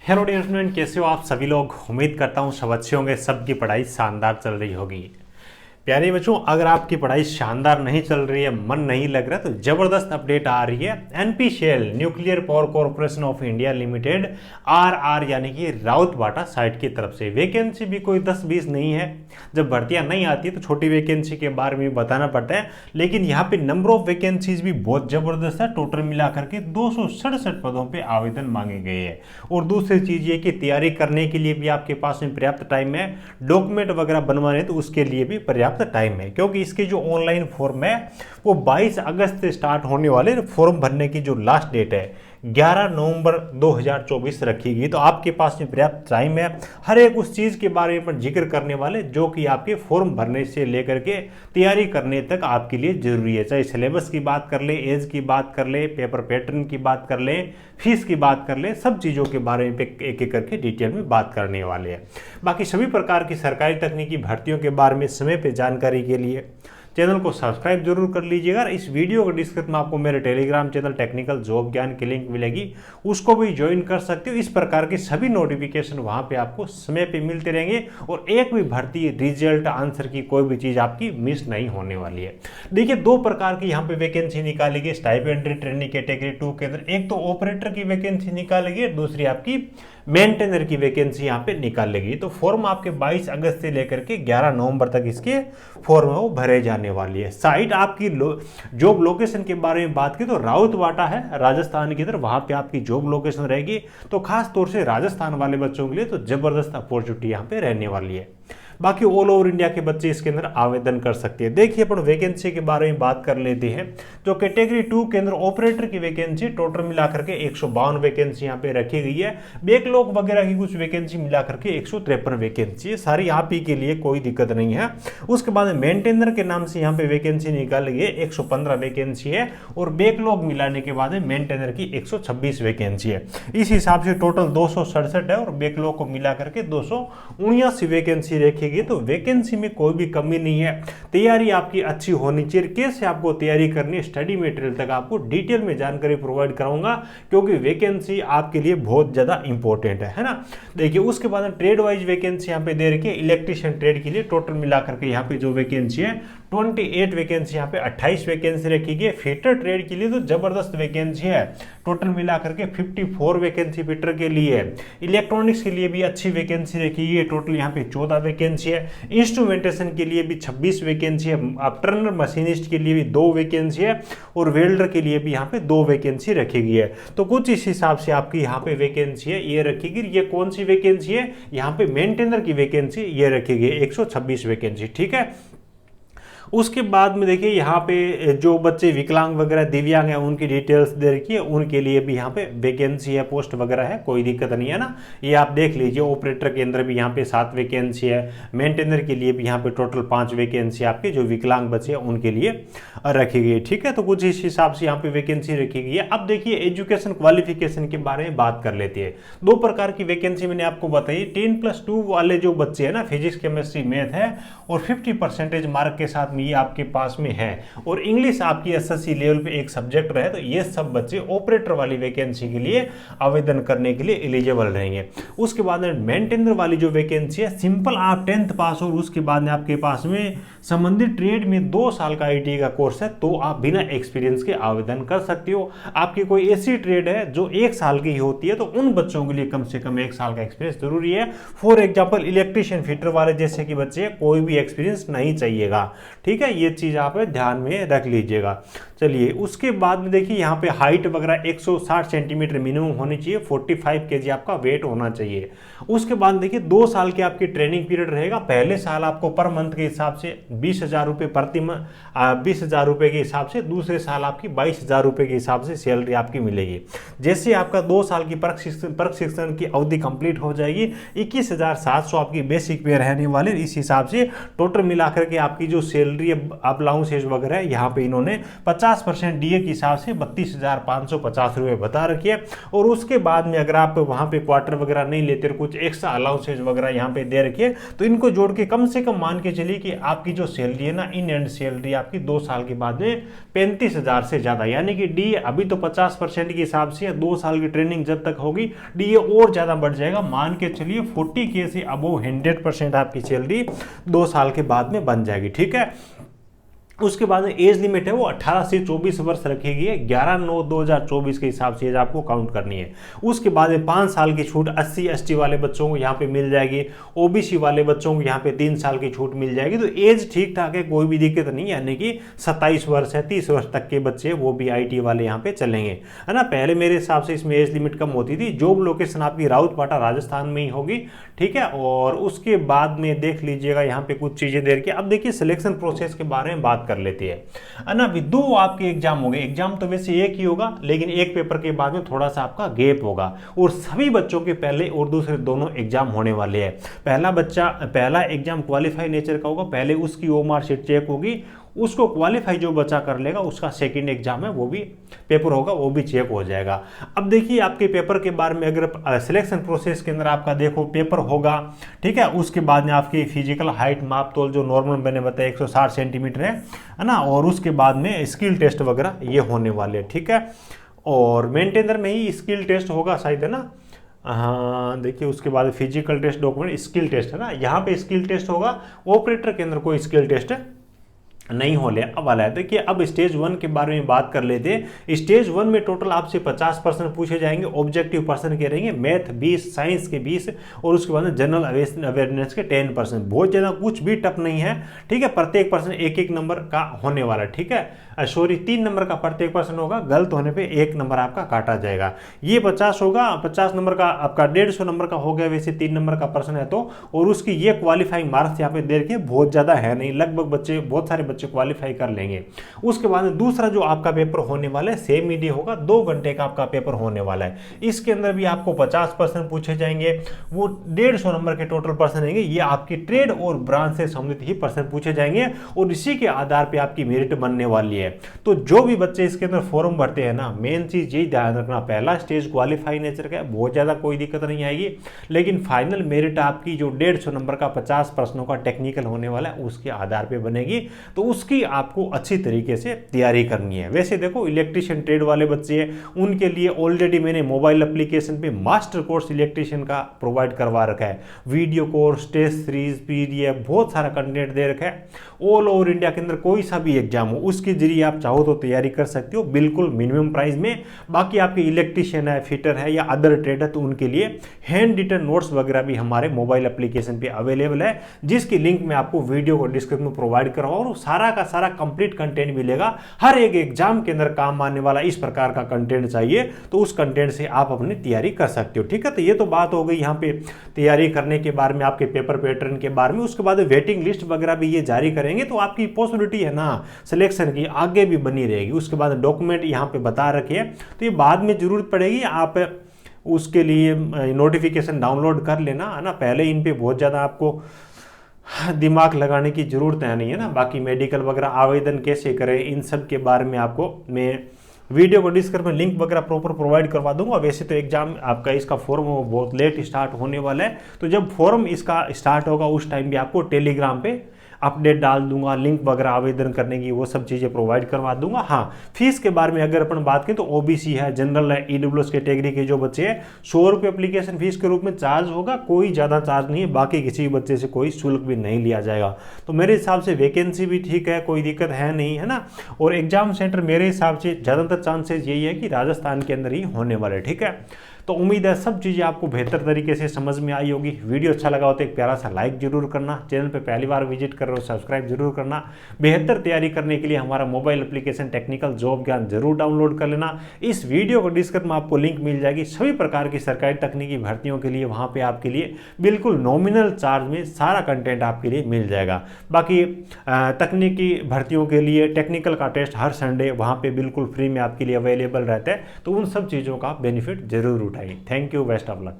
Hello dear student, कैसे हो आप सभी लोग। उम्मीद करता हूँ सब अच्छे होंगे, सबकी पढ़ाई शानदार चल रही होगी। प्यारे बच्चों, अगर आपकी पढ़ाई शानदार नहीं चल रही है, मन नहीं लग रहा, तो जबरदस्त अपडेट आ रही है। NPCL nuclear power corporation of India limited RR यानी कि राउतबाटा साइट की तरफ से वैकेंसी भी कोई 10-20 नहीं है। जब भर्तियां नहीं आती है तो छोटी वैकेंसी के बारे में बताना पड़ता है, लेकिन यहाँ पे नंबर ऑफ वैकेंसीज भी बहुत जबरदस्त है। टोटल मिलाकर के 267 पदों पे आवेदन मांगे गए हैं। और दूसरी चीज ये कि तैयारी करने के लिए भी आपके पास में पर्याप्त टाइम है। डॉक्यूमेंट वगैरह बनवाने तो उसके लिए भी पर्याप्त टाइम है, क्योंकि इसके जो ऑनलाइन फॉर्म है वो 22 अगस्त से स्टार्ट होने वाले। फॉर्म भरने की जो लास्ट डेट है 11 नवंबर 2024 रखी गई। तो आपके पास में पर्याप्त टाइम है। हर एक उस चीज़ के बारे में जिक्र करने वाले जो कि आपके फॉर्म भरने से लेकर के तैयारी करने तक आपके लिए जरूरी है। चाहे सिलेबस की बात कर ले, एज की बात कर ले, पेपर पैटर्न की बात कर ले, फीस की बात कर ले, सब चीज़ों के बारे में एक एक करके डिटेल में बात करने वाले हैं। बाकी सभी प्रकार की सरकारी तकनीकी भर्तियों के बारे में समय पर जानकारी के लिए चैनल को सब्सक्राइब जरूर कर लीजिएगा। इस वीडियो के डिस्क्रिप्शन में आपको मेरे टेलीग्राम चैनल टेक्निकल जॉब ज्ञान की लिंक मिलेगी, उसको भी ज्वाइन कर सकते हो। इस प्रकार के सभी नोटिफिकेशन वहां पे आपको समय पे मिलते रहेंगे और एक भी भर्ती, रिजल्ट, आंसर की कोई भी चीज आपकी मिस नहीं होने वाली है। देखिए, दो प्रकार की यहाँ पे वैकेंसी निकाली गई स्टाइपेंडरी ट्रेनिंग कैटेगरी 2 के अंदर। एक तो ऑपरेटर की वैकेंसी निकाली गई, दूसरी आपकी मेंटेनर की वैकेंसी यहाँ पे निकाली गई। तो फॉर्म आपके 22 अगस्त से लेकर के 11 नवंबर तक इसके फॉर्म वो भरे जाने वाली है। साइट आपकी जॉब लोकेशन के बारे में बात की तो राउतवाटा है राजस्थान की तरफ, वहां पे आपकी जॉब लोकेशन रहेगी। तो खास तौर से राजस्थान वाले बच्चों के लिए तो जबरदस्त अपॉर्चुनिटी यहाँ पे रहने वाली है। बाकी ऑल ओवर इंडिया के बच्चे इसके अंदर आवेदन कर सकते हैं। देखिए, अपन वैकेंसी के बारे में बात कर लेते हैं। जो कैटेगरी 2 के अंदर ऑपरेटर की वैकेंसी टोटल मिलाकर के 152 वैकेंसी यहाँ पे रखी गई है। बैकलॉग वगैरह की कुछ वैकेंसी मिलाकर के 153 वैकेंसी है। सारी आप ही के लिए कोई दिक्कत नहीं है। उसके बाद मेंटेनर के नाम से यहाँ पे वैकेंसी निकाली गई 115 वैकेंसी है और बैकलॉग मिलाने के बाद मेंटेनर की 126 वैकेंसी है। इस हिसाब से टोटल 267 है और बैकलॉग को मिलाकर के 279 वैकेंसी रखी। तो वैकेंसी में कोई भी कमी नहीं है। तैयारी आपकी अच्छी होनी चाहिए। कैसे आपको तैयारी करनी है, स्टडी मटेरियल तक आपको डिटेल में जानकारी प्रोवाइड कराऊंगा, क्योंकि वैकेंसी आपके लिए बहुत ज्यादा इंपॉर्टेंट है ना। देखिए, उसके बाद ट्रेड वाइज वैकेंसी यहाँ पे दे रखी है। इलेक्ट्रिशियन ट्रेड के लिए टोटल मिलाकर के यहाँ पे जो वैकेंसी है 28 वैकेंसी, यहाँ पे 28 वैकेंसी रखी गई। फिटर ट्रेड के लिए तो जबरदस्त वैकेंसी है, टोटल मिलाकर के 54 वैकेंसी फिटर के लिए है। इलेक्ट्रॉनिक्स के लिए भी अच्छी वैकेंसी रखी गई है, टोटल यहाँ पे 14 वैकेंसी है। इंस्ट्रूमेंटेशन के लिए भी 26 वैकेंसी है। अब टर्नर मशीनिस्ट के लिए भी 2 वैकेंसी है और वेल्डर के लिए भी यहाँ पे 2 वैकेंसी रखी गई है। तो कुछ इस हिसाब से आपकी यहाँ पे वैकेंसी है ये रखी गई। ये कौन सी वैकेंसी है, यहाँ पे मेंटेनर की वैकेंसी ये रखी गई 126 वैकेंसी, ठीक है। उसके बाद में देखिए, यहाँ पे जो बच्चे विकलांग वगैरह दिव्यांग हैं उनकी डिटेल्स दे रखी है, उनके लिए भी यहाँ पे वैकेंसी है, पोस्ट वगैरह है, कोई दिक्कत नहीं है ना। ये आप देख लीजिए। ऑपरेटर के अंदर भी यहाँ पे 7 वैकेंसी है। मेंटेनर के लिए भी यहाँ पे टोटल 5 वैकेंसी आपके जो विकलांग बच्चे हैं उनके लिए रखी गई है, ठीक है। तो कुछ इस हिसाब से यहाँ पे वैकेंसी रखी गई है। अब देखिए, एजुकेशन क्वालिफिकेशन के बारे में बात कर लेते हैं। 2 प्रकार की वैकेंसी मैंने आपको बताई। 10+2 वाले जो बच्चे हैं ना, फिजिक्स, केमिस्ट्री, मैथ है और 50% मार्क के साथ ये आपके पास में है और इंग्लिश आपकी एसएससी लेवल पे एक सब्जेक्ट रहे, तो ये सब बच्चे ऑपरेटर वाली वैकेंसी के लिए आवेदन करने के लिए एलिजिबल रहेंगे। उसके बाद में मेंटेनर वाली जो वैकेंसी है, सिंपल आप 10th पास और उसके बाद में आपके पास में संबंधित ट्रेड में 2 साल का आईटीआई का कोर्स है, तो आप बिना एक्सपीरियंस के आवेदन कर सकते हो। आपकी कोई ऐसी ट्रेड है जो 1 साल की होती है, तो उन बच्चों के लिए कम से कम 1 साल का एक्सपीरियंस जरूरी है। फॉर एग्जाम्पल इलेक्ट्रिशियन, फिटर वाले जैसे कि बच्चे, कोई भी एक्सपीरियंस नहीं चाहिएगा, ठीक है। ये चीज आप ध्यान में रख लीजिएगा। चलिए, उसके बाद में देखिए, यहाँ पे हाइट वगैरह 160 सेंटीमीटर मिनिमम होनी चाहिए। 45 केजी आपका वेट होना चाहिए। उसके बाद देखिए, 2 साल की आपकी ट्रेनिंग पीरियड रहेगा। पहले साल आपको पर मंथ के हिसाब से 20,000 रुपये 20,000 रुपये के हिसाब से, दूसरे साल आपकी 22,000 रुपये के हिसाब से सैलरी आपकी मिलेगी। जैसे आपका 2 साल की प्रशिक्षण की अवधि कंप्लीट हो जाएगी, 21,700 आपकी बेसिक पे रहने वाले। इस हिसाब से टोटल मिलाकर के आपकी जो सैलरी सैलरी अब अलाउंसेज वगैरह है, यहाँ पे इन्होंने 50% डीए के हिसाब से 32,550 रुपये बता रखी है। और उसके बाद में अगर आप वहाँ पे क्वार्टर वगैरह नहीं लेते और कुछ एक्स्ट्रा अलाउंसेज वगैरह यहाँ पे दे रखी है, तो इनको जोड़ के कम से कम मान के चलिए कि आपकी जो सैलरी है ना, इन एंड सैलरी आपकी 2 साल के बाद में 35,000 से ज़्यादा, यानी कि डीए अभी तो 50% के हिसाब से 2 साल की ट्रेनिंग जब तक होगी डीए और ज़्यादा बढ़ जाएगा। मान के चलिए 40K से अबोव 100% आपकी सैलरी 2 साल के बाद में बन जाएगी। ठीक है, उसके बाद में एज लिमिट है वो 18 से 24 वर्ष रखी गई है। 11/9/2024 के हिसाब से एज आपको काउंट करनी है। उसके बाद में 5 साल की छूट SC ST वाले बच्चों को यहाँ पे मिल जाएगी, OBC वाले बच्चों को यहाँ पे 3 साल की छूट मिल जाएगी। तो एज ठीक ठाक है, कोई भी दिक्कत नहीं, यानी कि 27 वर्ष है, 30 वर्ष तक के बच्चे वो भी IT वाले यहाँ पे चलेंगे, है ना। पहले मेरे हिसाब से इसमें एज लिमिट कम होती थी। जॉब लोकेशन आपकी राउतपाटा राजस्थान में ही होगी। ठीक है, और उसके बाद में देख लीजिएगा यहाँ पे कुछ चीजें देर के। अब देखिए सिलेक्शन प्रोसेस के बारे में बात कर लेती है ना। अभी 2 आपके एग्जाम होंगे, एग्जाम तो वैसे एक ही होगा, लेकिन एक पेपर के बाद में थोड़ा सा आपका गैप होगा। और सभी बच्चों के पहले और दूसरे दोनों एग्जाम होने वाले हैं। पहला एग्जाम क्वालिफाई नेचर का होगा, पहले उसकी OMR शीट चेक होगी, उसको क्वालिफाई जो बच्चा कर लेगा उसका सेकंड एग्जाम है वो भी पेपर होगा, वो भी चेक हो जाएगा। अब देखिए आपके पेपर के बारे में, अगर सिलेक्शन प्रोसेस के अंदर आपका देखो पेपर होगा, ठीक है, उसके बाद में आपकी फिजिकल हाइट माप तोल जो नॉर्मल मैंने बताया 160 सेंटीमीटर है ना, और उसके बाद में स्किल टेस्ट वगैरह ये होने वाले हैं। ठीक है, और मेंटेनर में ही स्किल टेस्ट होगा शायद, है ना। हाँ देखिए, उसके बाद physical test, document, skill test, है ना। यहाँ पे स्किल टेस्ट होगा, ऑपरेटर के अंदर कोई स्किल टेस्ट नहीं होने वाला है। देखिए अब स्टेज 1 के बारे में बात कर लेते हैं। स्टेज 1 में टोटल आपसे 50% पूछे जाएंगे, ऑब्जेक्टिव पर्सन के रहेंगे, मैथ 20, साइंस के 20 और उसके बाद जनरल अवेयरनेस के 10%। बहुत ज़्यादा कुछ भी टफ नहीं है। ठीक है, प्रत्येक पर्सन 1-1 नंबर का होने वाला है। ठीक है, सॉरी 3 नंबर का प्रत्येक पर्सन होगा, गलत होने पे 1 नंबर आपका काटा जाएगा। ये 50 होगा, 50 नंबर का आपका 150 नंबर का हो गया वैसे 3 नंबर का पर्सन है तो। और उसकी ये क्वालिफाइंग मार्क्स यहाँ पे दे रखे बहुत ज़्यादा है नहीं, लगभग बहुत सारे बच्चे क्वालिफाई कर लेंगे। उसके बाद दूसरा जो आपका पेपर होने वाला है सेम ईडी होगा, 2 घंटे का आपका पेपर होने वाला है। इसके अंदर भी आपको 50% पूछे जाएंगे, वो 150 नंबर के टोटल पर्सन रहेंगे। ये आपकी ट्रेड और ब्रांच से संबंधित ही पर्सन पूछे जाएंगे और इसी के आधार पर आपकी मेरिट बनने वाली है। तो जो भी बच्चे इसके अंदर फॉर्म भरते हैं ना, मेन चीज यही ध्यान रखना, पहला स्टेज क्वालिफाई नेचर का है, बहुत ज्यादा कोई दिक्कत नहीं आएगी, लेकिन फाइनल मेरिट आपकी जो 150 नंबर का 50 प्रश्नों का टेक्निकल होने वाला है उसके आधार पे बनेगी। तो उसकी आपको अच्छी तरीके से तैयारी करनी है। वैसे देखो इलेक्ट्रीशियन ट्रेड वाले बच्चे हैं, उनके लिए ऑलरेडी मैंने मोबाइल एप्लीकेशन पे मास्टर कोर्स इलेक्ट्रीशियन का प्रोवाइड करवा रखा है, video course, test series, PDF, बहुत सारा कंटेंट दे रखा है। ऑल ओवर इंडिया के अंदर कोई सा भी एग्जाम हो उसके जरिए आप चाहो तो तैयारी कर सकते हो, बिल्कुल मिनिमम प्राइस में। बाकी आपके इलेक्ट्रीशियन है, फिटर है या अदर ट्रेड है तो उनके लिए हैंड रिटन नोट्स वगैरह भी हमारे मोबाइल एप्लीकेशन पे अवेलेबल है, जिसकी लिंक मैं आपको वीडियो को डिस्क्रिप्शन में प्रोवाइड कर रहा हूँ। और सारा का सारा कंप्लीट कंटेंट मिलेगा, हर एक एग्जाम के अंदर काम आने वाला इस प्रकार का कंटेंट चाहिए तो उस कंटेंट से आप अपनी तैयारी कर सकते हो। ठीक है, तो ये तो बात हो गई यहाँ पे तैयारी करने के बारे में, आपके पेपर पैटर्न के बारे में। उसके बाद वेटिंग लिस्ट वगैरह भी ये जारी करेंगे तो आपकी पॉसिबिलिटी है ना सिलेक्शन की आगे भी बनी रहेगी। उसके बाद डॉक्यूमेंट यहाँ पे बता रखे हैं तो ये बाद में जरूरत पड़ेगी, आप उसके लिए नोटिफिकेशन डाउनलोड कर लेना, है ना। पहले इन पे बहुत ज़्यादा आपको दिमाग लगाने की जरूरत है नहीं, है ना। बाकी मेडिकल वगैरह आवेदन कैसे करें इन सब के बारे में आपको मैं वीडियो को डिस्क्रिप्शन में लिंक वगैरह प्रॉपर प्रोवाइड करवा दूंगा। वैसे तो एग्जाम आपका इसका फॉर्म बहुत लेट स्टार्ट होने वाला है, तो जब फॉर्म इसका स्टार्ट होगा उस टाइम भी आपको टेलीग्राम पे अपडेट डाल दूंगा, लिंक वगैरह आवेदन करने की वो सब चीज़ें प्रोवाइड करवा दूंगा। हाँ, फीस के बारे में अगर अपन बात करें तो OBC है, जनरल है, EWS कैटेगरी के जो बच्चे हैं 100 रुपये एप्लीकेशन फीस के रूप में चार्ज होगा, कोई ज़्यादा चार्ज नहीं है। बाकी किसी बच्चे से कोई शुल्क भी नहीं लिया जाएगा। तो मेरे हिसाब से वैकेंसी भी ठीक है, कोई दिक्कत है नहीं, है ना। और एग्जाम सेंटर मेरे हिसाब से ज़्यादातर चांसेस यही है कि राजस्थान के अंदर ही होने वाले। ठीक है, तो उम्मीद है सब चीज़ें आपको बेहतर तरीके से समझ में आई होगी। वीडियो अच्छा लगा हो तो एक प्यारा सा लाइक जरूर करना, चैनल पे पहली बार विजिट कर रहे हो सब्सक्राइब जरूर करना। बेहतर तैयारी करने के लिए हमारा मोबाइल एप्लीकेशन टेक्निकल जॉब ज्ञान जरूर डाउनलोड कर लेना। इस वीडियो को डिस्क्रिप्शन में आपको लिंक मिल जाएगी सभी प्रकार की सरकारी तकनीकी भर्तियों के लिए, वहाँ पर आपके लिए बिल्कुल नॉमिनल चार्ज में सारा कंटेंट आपके लिए मिल जाएगा। बाकी तकनीकी भर्तियों के लिए टेक्निकल का टेस्ट हर संडे वहाँ पर बिल्कुल फ्री में आपके लिए अवेलेबल रहता है, तो उन सब चीज़ों का बेनिफिट जरूर उठाइए। Thank you, best of luck.